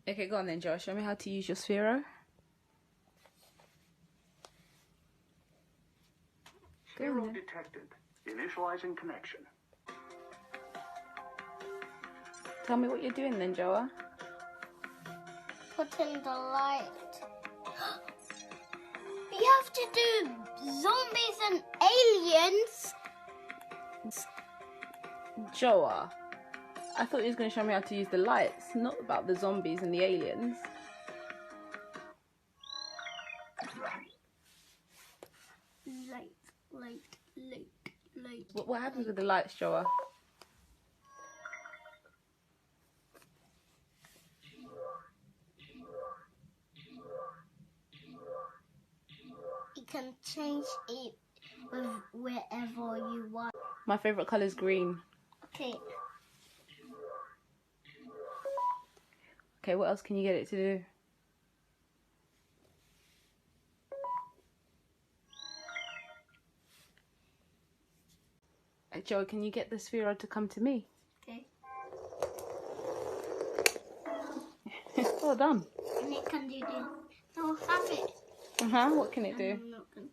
Okay, go on then, Joe. Show me how to use your Sphero. Sphero detected. Initializing connection. Tell me what you're doing then, Joa. Put in the light. You have to do zombies and aliens. Joa, I thought you was going to show me how to use the lights, not about the zombies and the aliens. Light. What happens with the lights, Joa? You can change it with wherever you want. My favourite colour is green. Okay. Okay, what else can you get it to do? Joe, can you get the Sphero to come to me? Okay. Well done. And it can do this. No, have it. What can it do? I'm not gonna.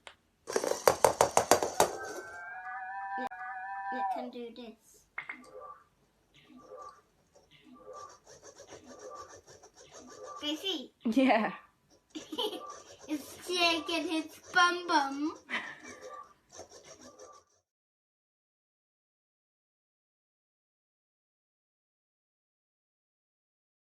It can do this. Can you see? Yeah. It's shaking his bum bum.